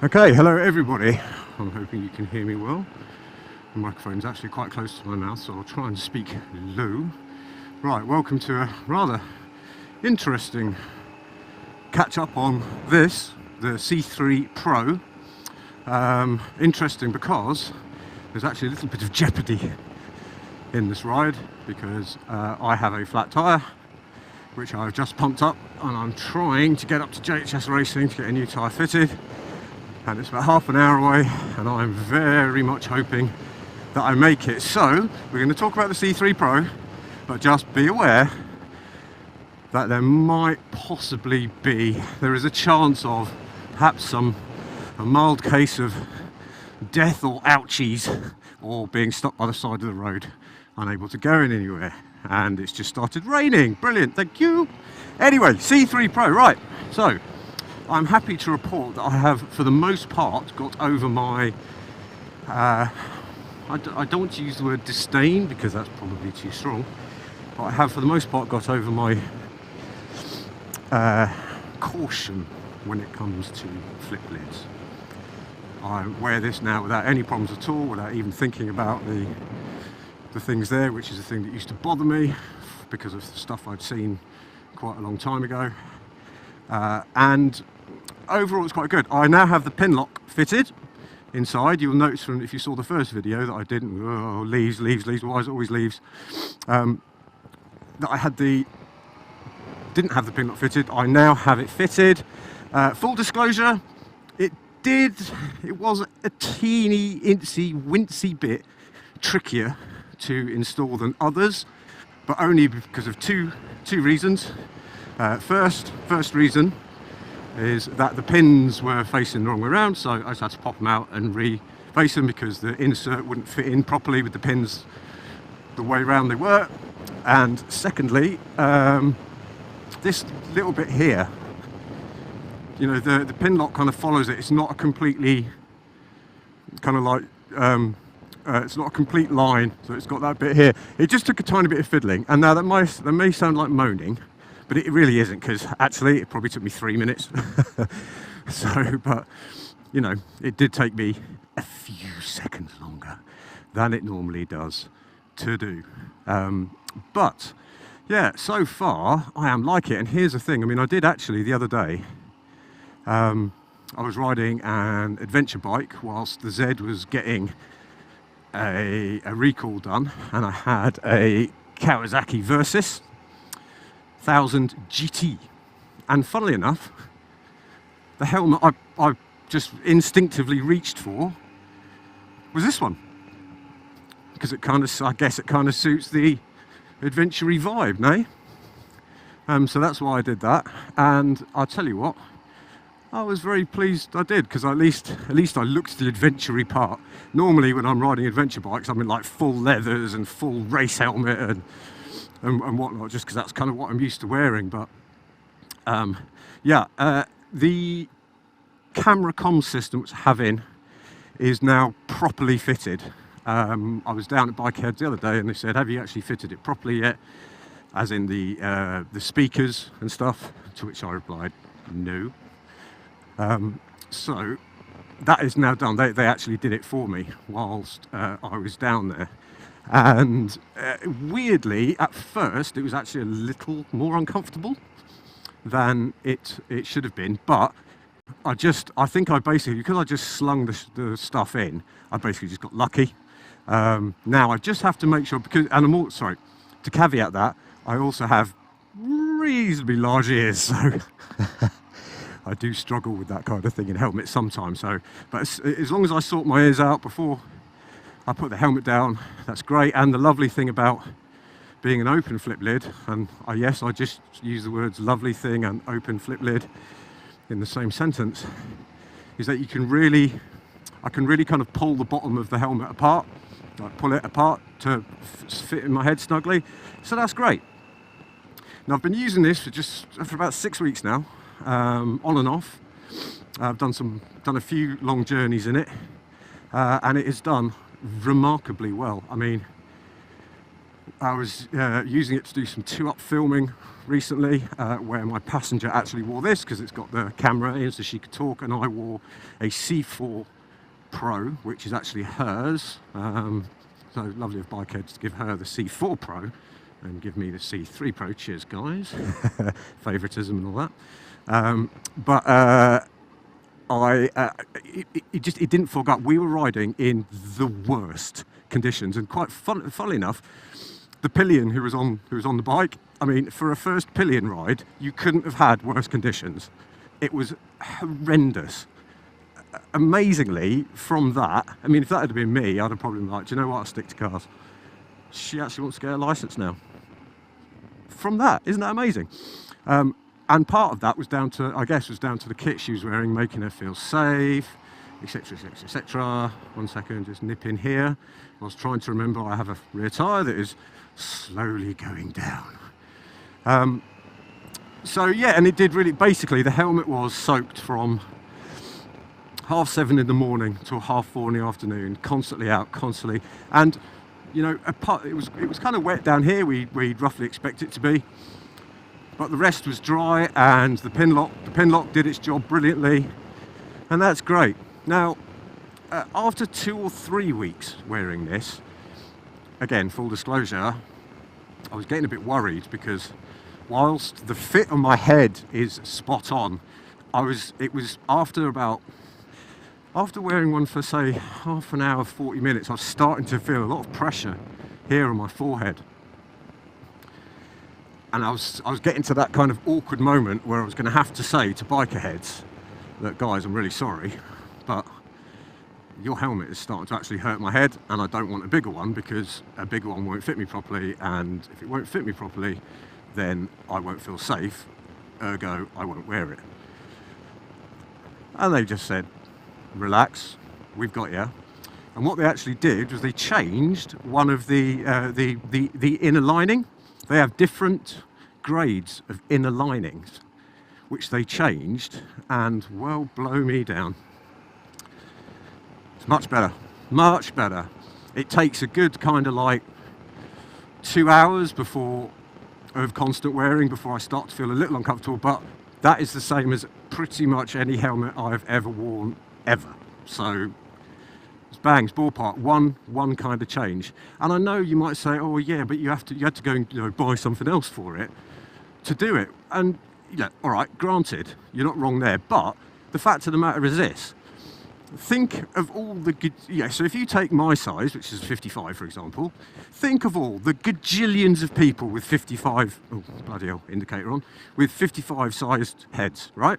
Okay, hello everybody. I'm hoping you can hear me well. The microphone's actually quite close to my mouth, so I'll try and speak low. Right, welcome to a rather interesting catch up on this, the C3 Pro. Interesting because there's actually a little bit of jeopardy in this ride because I have a flat tyre which I've just pumped up, and I'm trying to get up to JHS Racing to get a new tyre fitted. And it's about half an hour away, and I'm very much hoping that I make it. So we're going to talk about the C3 Pro, but just be aware that there might possibly be, there is a chance of perhaps a mild case of death or ouchies, or being stopped by the side of the road, unable to go in anywhere. And it's just started raining. Brilliant, thank you. Anyway, C3 Pro, right. So I'm happy to report that I have, for the most part, got over my, I don't want to use the word disdain because that's probably too strong, but I have for the most part got over my caution when it comes to flip lids. I wear this now without any problems at all, without even thinking about the things there, which is a thing that used to bother me because of the stuff I'd seen quite a long time ago. And overall it's quite good. I now have the pin lock fitted inside. You'll notice from, if you saw the first video, that I didn't, leaves, why is it always leaves? That I didn't have the pin lock fitted. I now have it fitted. Full disclosure, it was a teeny, wincy bit trickier to install than others, but only because of two reasons. First reason is that the pins were facing the wrong way around, so I just had to pop them out and reface them because the insert wouldn't fit in properly with the pins the way around they were. And secondly, this little bit here, you know, the pin lock kind of follows it. It's not a completely kind of like it's not a complete line, so it's got that bit here. It just took a tiny bit of fiddling, and now that may sound like moaning, but it really isn't, because actually it probably took me 3 minutes. So, but you know, it did take me a few seconds longer than it normally does to do. But yeah, so far I am like it. And here's the thing, I mean, I did actually the other day, I was riding an adventure bike whilst the Z was getting a recall done, and I had a Kawasaki Versys 1000 GT, and funnily enough, the helmet I just instinctively reached for was this one, because it kind of, I guess it kind of suits the adventure-y vibe, nay? So that's why I did that, and I'll tell you what, I was very pleased I did, because at least I looked the adventure-y part. Normally when I'm riding adventure bikes, I'm in like full leathers and full race helmet and whatnot, just because that's kind of what I'm used to wearing. But yeah, the camera comm system which I have in is now properly fitted. I was down at Bikerheadz the other day and they said, have you actually fitted it properly yet? As in the speakers and stuff, to which I replied, no. So that is now done. They actually did it for me whilst I was down there. And weirdly, at first, it was actually a little more uncomfortable than it should have been. But I think I basically, because I just slung the stuff in, I basically just got lucky. Now I just have to make sure, because, and I'm all, sorry, to caveat that, I also have reasonably large ears, so I do struggle with that kind of thing in helmets sometimes. So, but as long as I sort my ears out before I put the helmet down, that's great. And the lovely thing about being an open flip lid, and yes, I just use the words lovely thing and open flip lid in the same sentence, is that I can really kind of pull the bottom of the helmet apart, like pull it apart to fit in my head snugly. So that's great. Now I've been using this for about 6 weeks now. On and off. I've done a few long journeys in it, and it is done remarkably well. I mean, I was using it to do some two-up filming recently, where my passenger actually wore this because it's got the camera in so she could talk, and I wore a C4 Pro, which is actually hers. So lovely of Bikerheadz to give her the C4 Pro and give me the C3 Pro. Cheers, guys. Favoritism and all that. It didn't fog up. We were riding in the worst conditions, and quite funnily enough, the pillion who was on the bike, I mean, for a first pillion ride, you couldn't have had worse conditions. It was horrendous. Amazingly, from that, I mean, if that had been me, I'd have probably been like, do you know what, I'll stick to cars. She actually wants to get a license now. From that, isn't that amazing? And part of that was down to, I guess, down to the kit she was wearing, making her feel safe, etc, etc, etc. 1 second, just nip in here. I was trying to remember I have a rear tyre that is slowly going down. So yeah, and it did really, basically the helmet was soaked from 7:30 in the morning till 4:30 in the afternoon, constantly out, constantly. And you know, it was kind of wet down here. We'd roughly expect it to be, but the rest was dry, and the pin lock did its job brilliantly, and that's great. Now, after 2 or 3 weeks wearing this, again, full disclosure, I was getting a bit worried because whilst the fit on my head is spot on, it was after wearing one for say half an hour, 40 minutes, I was starting to feel a lot of pressure here on my forehead. And I was getting to that kind of awkward moment where I was going to have to say to Bikerheadz that, guys, I'm really sorry, but your helmet is starting to actually hurt my head, and I don't want a bigger one because a bigger one won't fit me properly, and if it won't fit me properly, then I won't feel safe, ergo I won't wear it. And they just said, relax, we've got you. And what they actually did was they changed one of the inner lining. They have different grades of inner linings, which they changed, and well, blow me down. It's much better, much better. It takes a good kind of like 2 hours of constant wearing before I start to feel a little uncomfortable, but that is the same as pretty much any helmet I've ever worn, ever. So it's bangs, ballpark, one kind of change. And I know you might say, oh yeah, but you had to go and buy something else for it to do it. And yeah, all right, granted, you're not wrong there, but the fact of the matter is this. Think of all the good, so if you take my size, which is 55 for example, think of all the gajillions of people with 55, oh bloody hell, indicator on, with 55 sized heads, right?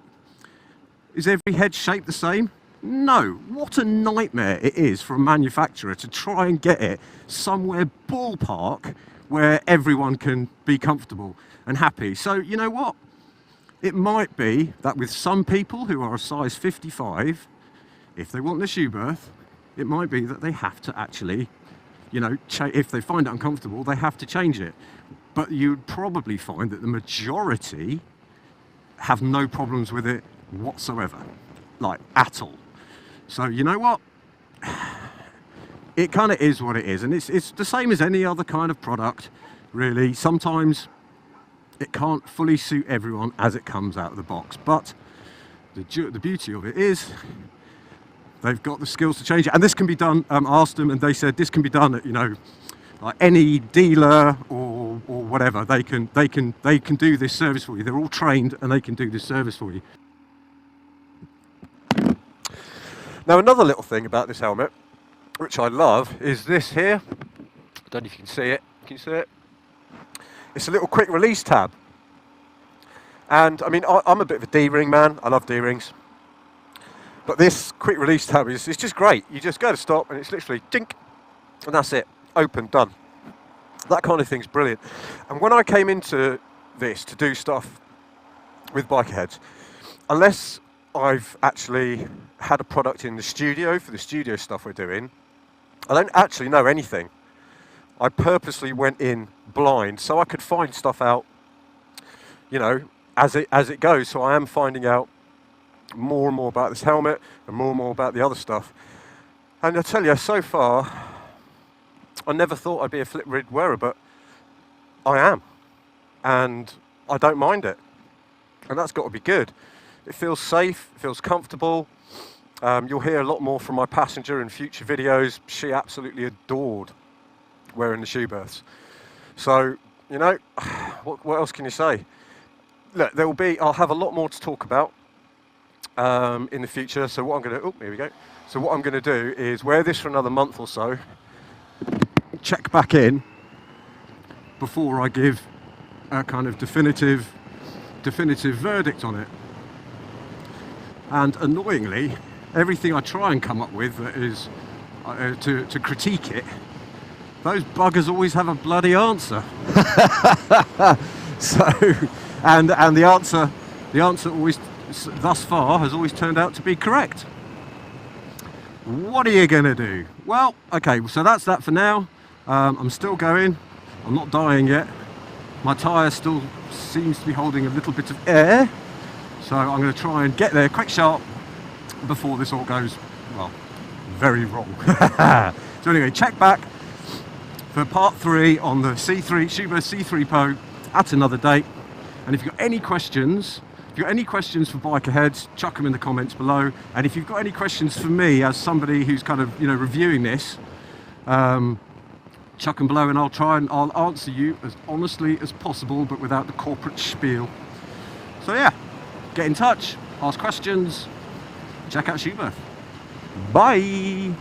Is every head shaped the same? No. What a nightmare it is for a manufacturer to try and get it somewhere ballpark where everyone can be comfortable and happy. So you know what? It might be that with some people who are a size 55, if they want the Schuberth, it might be that they have to actually, if they find it uncomfortable, they have to change it. But you'd probably find that the majority have no problems with it whatsoever, like at all. So you know what? It kind of is what it is, and it's the same as any other kind of product, really. Sometimes it can't fully suit everyone as it comes out of the box, but the beauty of it is they've got the skills to change it, and this can be done. I asked them, and they said this can be done at like any dealer or whatever. They can do this service for you. They're all trained, and they can do this service for you. Now, another little thing about this helmet, which I love, is this here. I don't know if you can see it. Can you see it? It's a little quick release tab. And I mean, I'm a bit of a D-ring man. I love D-rings. But this quick release tab is just great. You just go to stop and it's literally dink, and that's it. Open, done. That kind of thing's brilliant. And when I came into this to do stuff with Bikerheadz, unless I've actually had a product in the studio for the studio stuff we're doing, I don't actually know anything. I purposely went in blind so I could find stuff out, as it goes. So I am finding out more and more about this helmet and more about the other stuff. And I tell you, so far, I never thought I'd be a flip rig wearer, but I am, and I don't mind it, and that's got to be good. It feels safe, it feels comfortable. You'll hear a lot more from my passenger in future videos. She absolutely adored wearing the Schuberths. So, you know, what else can you say? Look, I'll have a lot more to talk about in the future. So what I'm going to, oh, here we go. So what I'm going to do is wear this for another month or so, check back in before I give a kind of definitive verdict on it. And annoyingly, everything I try and come up with that is to critique it, those buggers always have a bloody answer. So, and the answer always, thus far, has always turned out to be correct. What are you gonna do? Well, okay, so that's that for now. I'm still going. I'm not dying yet. My tyre still seems to be holding a little bit of air. So I'm going to try and get there quick sharp before this all goes, well, very wrong. So anyway, check back for part 3 on the Schuberth C3 Po at another date. And if you've got any questions, for Bikerheadz, chuck them in the comments below. And if you've got any questions for me as somebody who's kind of, you know, reviewing this, chuck them below, and I'll answer you as honestly as possible, but without the corporate spiel. So yeah, get in touch, ask questions, check out Schuberth. Bye!